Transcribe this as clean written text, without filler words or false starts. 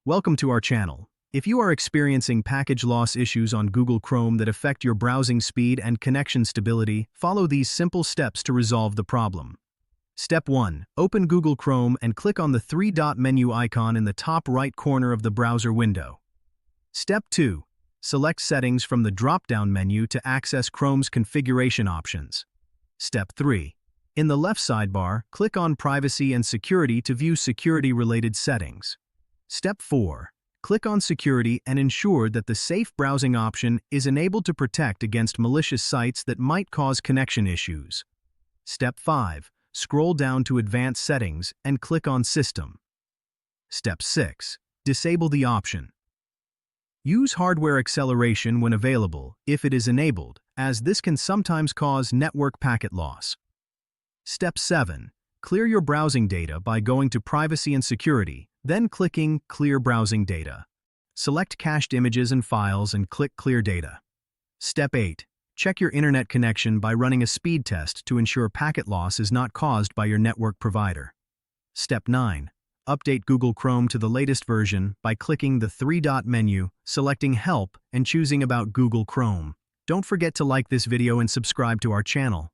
Welcome to our channel. If you are experiencing package loss issues on Google Chrome that affect your browsing speed and connection stability, follow these simple steps to resolve the problem. Step 1. Open Google Chrome and click on the three-dot menu icon in the top right corner of the browser window. Step 2. Select Settings from the drop-down menu to access Chrome's configuration options. Step 3. In the left sidebar, click on Privacy and Security to view security-related settings. Step 4. Click on Security and ensure that the Safe Browsing option is enabled to protect against malicious sites that might cause connection issues. Step 5. Scroll down to Advanced Settings and click on System. Step 6. Disable the option. Use hardware acceleration when available, if it is enabled, as this can sometimes cause network packet loss. Step 7. Clear your browsing data by going to Privacy and Security, then clicking Clear Browsing Data. Select cached images and files and click Clear Data. Step 8. Check your internet connection by running a speed test to ensure packet loss is not caused by your network provider. Step 9. Update Google Chrome to the latest version by clicking the three-dot menu, selecting Help, and choosing About Google Chrome. Don't forget to like this video and subscribe to our channel.